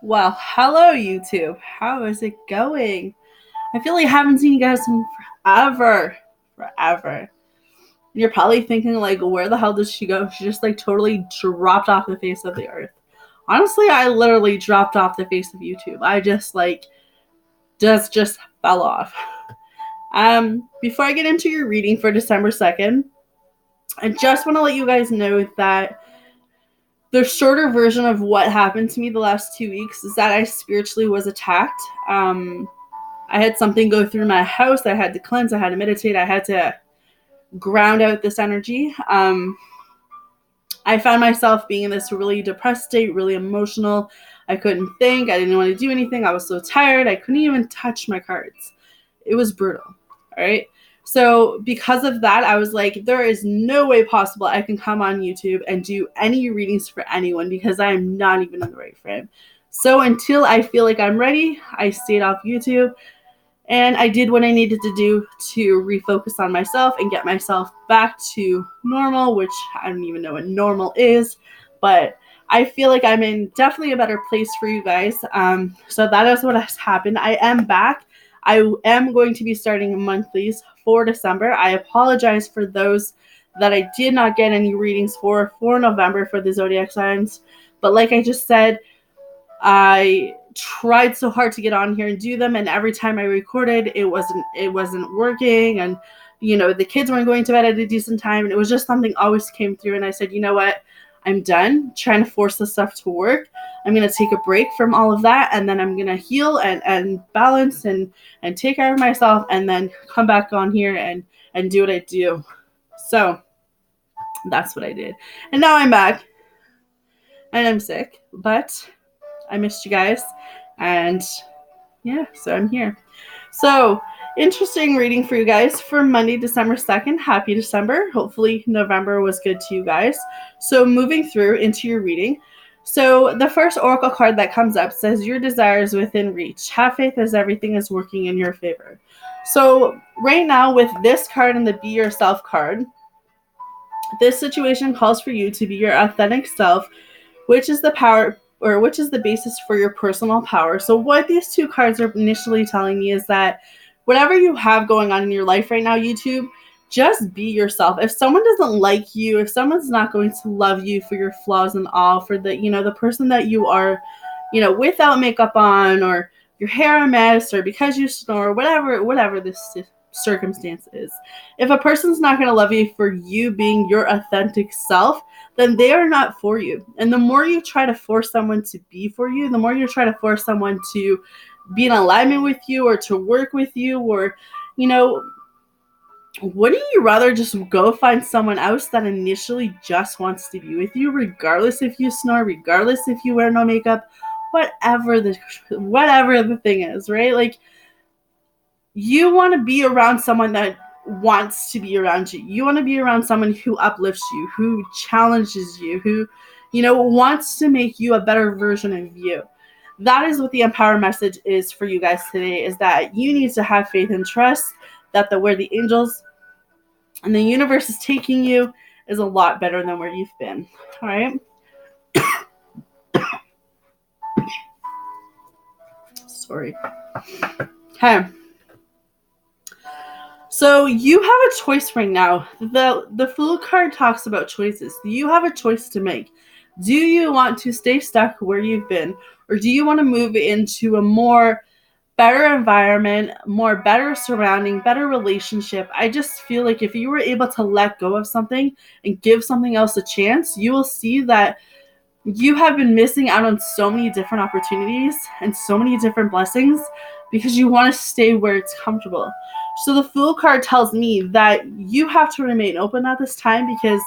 Well, hello YouTube. How is it going? I feel like I haven't seen you guys in forever. Forever. You're probably thinking like, where the hell did she go? She just like totally dropped off the face of the earth. Honestly, I literally dropped off the face of YouTube. I just like just fell off. Before I get into your reading for December 2nd, I just want to let you guys know that the shorter version of what happened to me the last 2 weeks is that I spiritually was attacked. I had something go through my house. I had to cleanse. I had to meditate. I had to ground out this energy. I found myself being in this really depressed state, really emotional. I couldn't think. I didn't want to do anything. I was so tired. I couldn't even touch my cards. It was brutal. All right. So because of that, I was like, there is no way possible I can come on YouTube and do any readings for anyone because I am not even in the right frame. So until I feel like I'm ready, I stayed off YouTube. And I did what I needed to do to refocus on myself and get myself back to normal, which I don't even know what normal is. But I feel like I'm in definitely a better place for you guys. So that is what has happened. I am back. I am going to be starting monthlies for December. I apologize for those that I did not get any readings for November for the zodiac signs. But like I just said, I tried so hard to get on here and do them, and every time I recorded, it wasn't working, and the kids weren't going to bed at a decent time, and it was just something always came through. And I said, you know what, I'm done trying to force this stuff to work. I'm gonna take a break from all of that, and then I'm gonna heal and balance and take care of myself, and then come back on here and do what I do. So that's what I did, and now I'm back, and I'm sick, but I missed you guys, and yeah, so I'm here. So, interesting reading for you guys for Monday, December 2nd. Happy December. Hopefully, November was good to you guys. So, moving through into your reading. So, the first oracle card that comes up says, your desire is within reach. Have faith as everything is working in your favor. So, right now, with this card and the Be Yourself card, this situation calls for you to be your authentic self, which is the power or which is the basis for your personal power. So what these two cards are initially telling me is that whatever you have going on in your life right now, YouTube, just be yourself. If someone doesn't like you, if someone's not going to love you for your flaws and all, for the person that you are, without makeup on, or your hair a mess, or because you snore, whatever this circumstance is, if a person's not going to love you for you being your authentic self, then they are not for you. And the more you try to force someone to be for you, the more you try to force someone to be in alignment with you or to work with you, or, wouldn't you rather just go find someone else that initially just wants to be with you, regardless if you snore, regardless if you wear no makeup, whatever the thing is, right? Like, you want to be around someone that wants to be around you. You want to be around someone who uplifts you, who challenges you, who, wants to make you a better version of you. That is what the empower message is for you guys today, is that you need to have faith and trust that where the angels and the universe is taking you is a lot better than where you've been. All right. Sorry. Okay. So you have a choice right now. The Fool card talks about choices. You have a choice to make. Do you want to stay stuck where you've been, or do you want to move into a more better environment, more better surrounding, better relationship? I just feel like if you were able to let go of something and give something else a chance, you will see that you have been missing out on so many different opportunities and so many different blessings because you want to stay where it's comfortable. So the Fool card tells me that you have to remain open at this time, because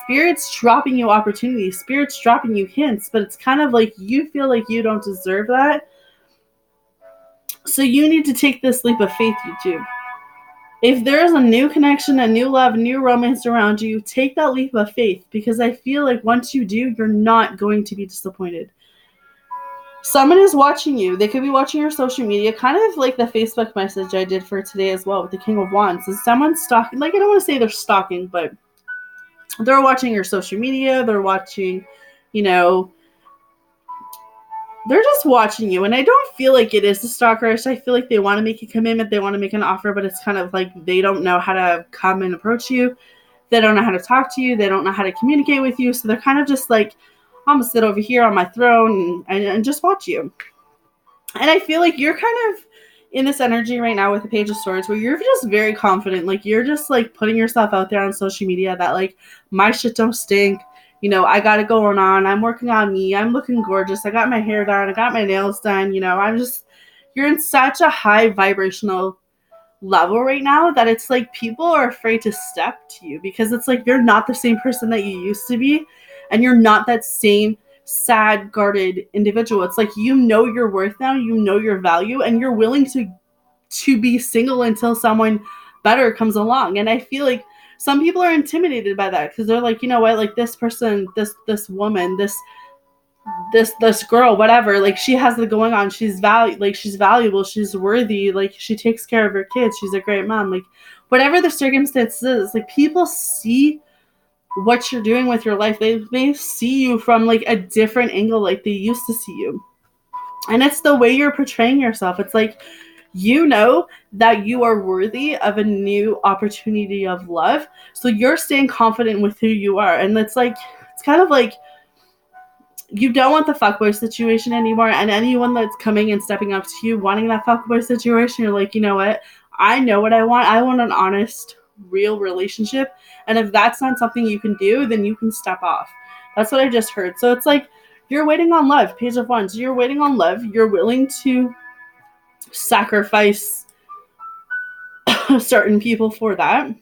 Spirit's dropping you opportunities, Spirit's dropping you hints, but it's kind of like you feel like you don't deserve that. So you need to take this leap of faith, YouTube. If there's a new connection, a new love, new romance around you, take that leap of faith, because I feel like once you do, you're not going to be disappointed. Someone is watching you. They could be watching your social media, kind of like the Facebook message I did for today as well with the King of Wands. Is someone stalking? Like, I don't want to say they're stalking, but they're watching your social media. They're watching, they're just watching you. And I don't feel like it is the stalkerish. I feel like they want to make a commitment, they want to make an offer, but it's kind of like they don't know how to come and approach you. They don't know how to talk to you. They don't know how to communicate with you. So they're kind of just like, I'm going to sit over here on my throne and just watch you. And I feel like you're kind of in this energy right now with the Page of Swords where you're just very confident. Like, you're just like putting yourself out there on social media that like, my shit don't stink. You know, I got it going on. I'm working on me. I'm looking gorgeous. I got my hair done. I got my nails done. You know, you're in such a high vibrational level right now that it's like people are afraid to step to you because it's like you're not the same person that you used to be, and you're not that same sad guarded individual. It's like you know your worth now, you know your value, and you're willing to be single until someone better comes along. And I feel like some people are intimidated by that because they're like, you know what, like this person, this woman, this girl, whatever, like she has the going on, she's valuable, she's worthy, like she takes care of her kids, she's a great mom, like whatever the circumstances is, like people see what you're doing with your life. They see you from like a different angle, like they used to see you. And it's the way you're portraying yourself. It's like, you know that you are worthy of a new opportunity of love, so you're staying confident with who you are. And it's like, it's kind of like you don't want the fuckboy situation anymore. And anyone that's coming and stepping up to you wanting that fuckboy situation, you're like, you know what? I know what I want. I want an honest, real relationship. And if that's not something you can do, then you can step off. That's what I just heard. So it's like you're waiting on love. Page of Wands. You're waiting on love. You're willing to sacrifice certain people for that.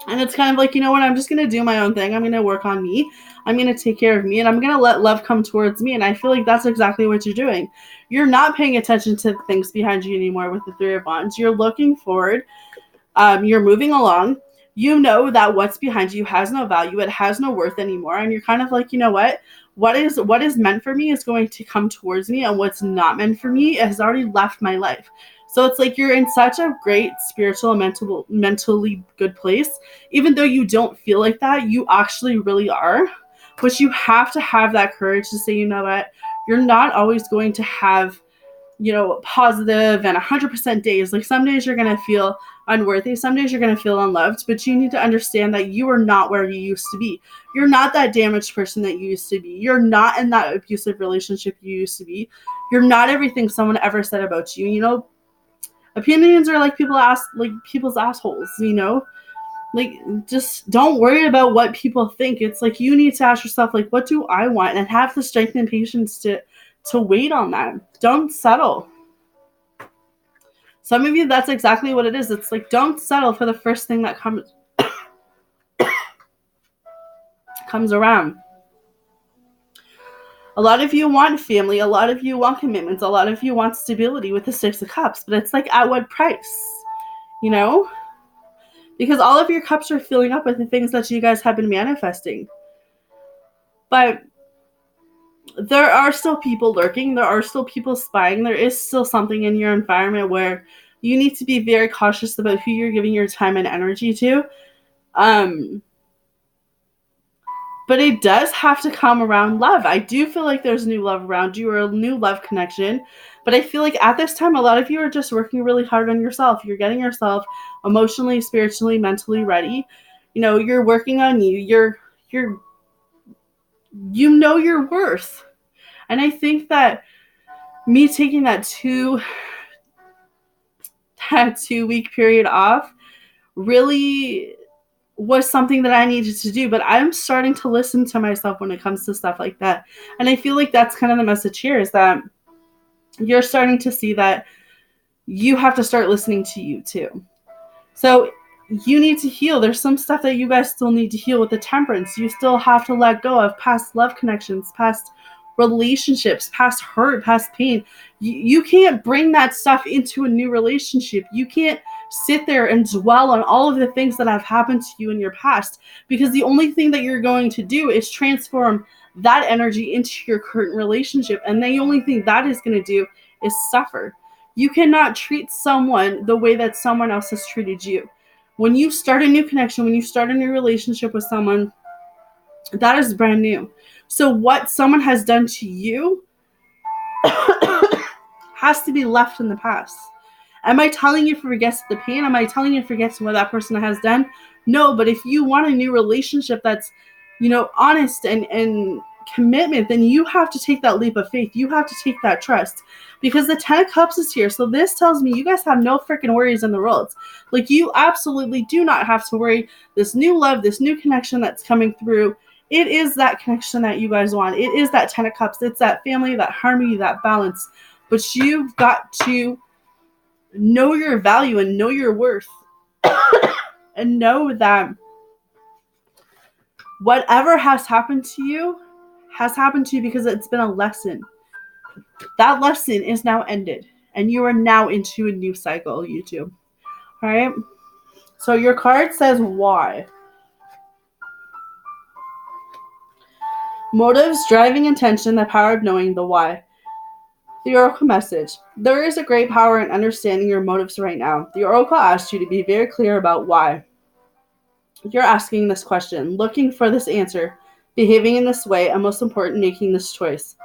And it's kind of like, you know what, I'm just going to do my own thing. I'm going to work on me. I'm going to take care of me. And I'm going to let love come towards me. And I feel like that's exactly what you're doing. You're not paying attention to things behind you anymore with the Three of Wands. You're looking forward. You're moving along. You know that what's behind you has no value. It has no worth anymore. And you're kind of like, you know what? What is meant for me is going to come towards me. And what's not meant for me has already left my life. So it's like you're in such a great spiritual and mentally good place. Even though you don't feel like that, you actually really are. But you have to have that courage to say, you know what? You're not always going to have, you know, positive and 100% days. Like some days you're going to feel unworthy. Some days you're going to feel unloved. But you need to understand that you are not where you used to be. You're not that damaged person that you used to be. You're not in that abusive relationship you used to be. You're not everything someone ever said about you. You know, opinions are like people's assholes, you know? Like, just don't worry about what people think. It's like you need to ask yourself, like, what do I want? And have the strength and patience to wait on that. Don't settle. Some of you, that's exactly what it is. It's like, don't settle for the first thing that comes around. A lot of you want family. A lot of you want commitments. A lot of you want stability with the Six of Cups. But it's like, at what price? You know? Because all of your cups are filling up with the things that you guys have been manifesting. But there are still people lurking. There are still people spying. There is still something in your environment where you need to be very cautious about who you're giving your time and energy to. But it does have to come around love. I do feel like there's new love around you, or a new love connection. But I feel like at this time, a lot of you are just working really hard on yourself. You're getting yourself emotionally, spiritually, mentally ready. You know, you're working on you. You know your worth. And I think that me taking that 2-week period off really was something that I needed to do. But I'm starting to listen to myself when it comes to stuff like that. And I feel like that's kind of the message here, is that you're starting to see that you have to start listening to you too. So you need to heal. There's some stuff that you guys still need to heal with the Temperance. You still have to let go of past love connections, past relationships, past hurt, past pain. You can't bring that stuff into a new relationship. You can't sit there and dwell on all of the things that have happened to you in your past, because the only thing that you're going to do is transform that energy into your current relationship. And the only thing that is going to do is suffer. You cannot treat someone the way that someone else has treated you. When you start a new connection, when you start a new relationship with someone, that is brand new. So what someone has done to you has to be left in the past. Am I telling you to forget the pain? Am I telling you to forget what that person has done? No, but if you want a new relationship that's, honest and commitment, then you have to take that leap of faith. You have to take that trust, because the 10 of Cups is here. So this tells me you guys have no freaking worries in the world. Like, you absolutely do not have to worry. This new love, this new connection that's coming through, it is that connection that you guys want. It is that 10 of Cups. It's that family, that harmony, that balance. But you've got to know your value and know your worth and know that whatever has happened to you has happened to you because it's been a lesson. That lesson is now ended, and you are now into a new cycle, YouTube. All right? So your card says why. Motives, driving intention, the power of knowing the why. The Oracle message. There is a great power in understanding your motives right now. The Oracle asks you to be very clear about why you're asking this question, looking for this answer, behaving in this way, and most important, making this choice.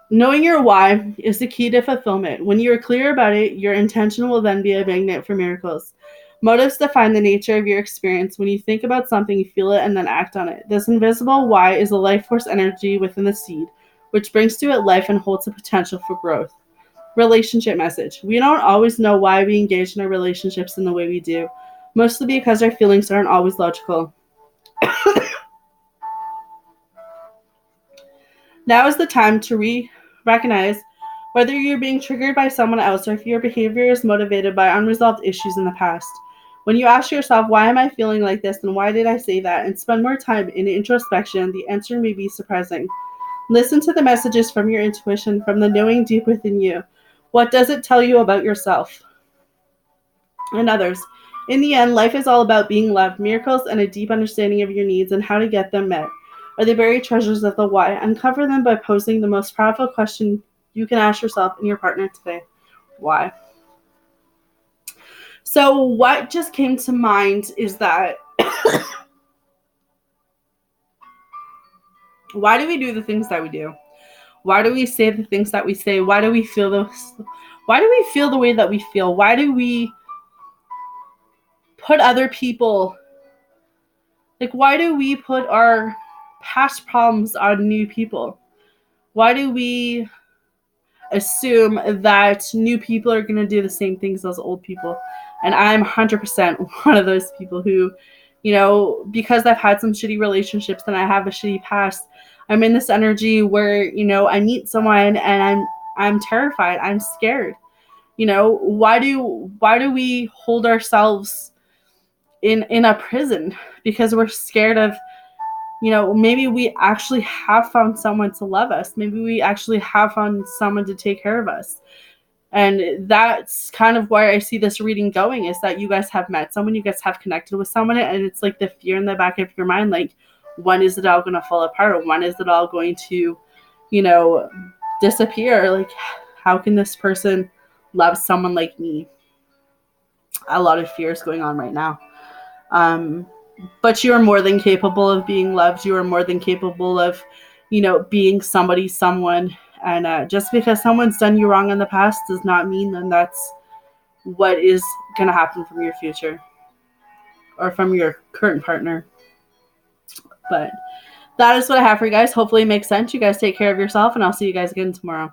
Knowing your why is the key to fulfillment. When you are clear about it, your intention will then be a magnet for miracles. Motives define the nature of your experience. When you think about something, you feel it and then act on it. This invisible why is a life force energy within the seed, which brings to it life and holds the potential for growth. Relationship message. We don't always know why we engage in our relationships in the way we do, mostly because our feelings aren't always logical. Now is the time to recognize whether you're being triggered by someone else or if your behavior is motivated by unresolved issues in the past. When you ask yourself, why am I feeling like this and why did I say that, and spend more time in introspection, the answer may be surprising. Listen to the messages from your intuition, from the knowing deep within you. What does it tell you about yourself and others? In the end, life is all about being loved. Miracles and a deep understanding of your needs and how to get them met are the buried treasures of the why. Uncover them by posing the most powerful question you can ask yourself and your partner today. Why? So what just came to mind is that why do we do the things that we do? Why do we say the things that we say? Why do we feel the way that we feel? Why do we put other people, why do we put our past problems on new people? Why do we assume that new people are going to do the same things as old people? And I'm 100% one of those people who, because I've had some shitty relationships and I have a shitty past, I'm in this energy where, I meet someone and I'm terrified. I'm scared. Why do we hold ourselves in a prison? Because we're scared of, maybe we actually have found someone to love us. Maybe we actually have found someone to take care of us. And that's kind of where I see this reading going, is that you guys have met someone, you guys have connected with someone, and it's like the fear in the back of your mind, like, when is it all going to fall apart? When is it all going to, disappear? Like, how can this person love someone like me? A lot of fear is going on right now. But you are more than capable of being loved. You are more than capable of, being someone. And just because someone's done you wrong in the past does not mean that that's what is going to happen from your future or from your current partner. But that is what I have for you guys. Hopefully it makes sense. You guys take care of yourself, and I'll see you guys again tomorrow.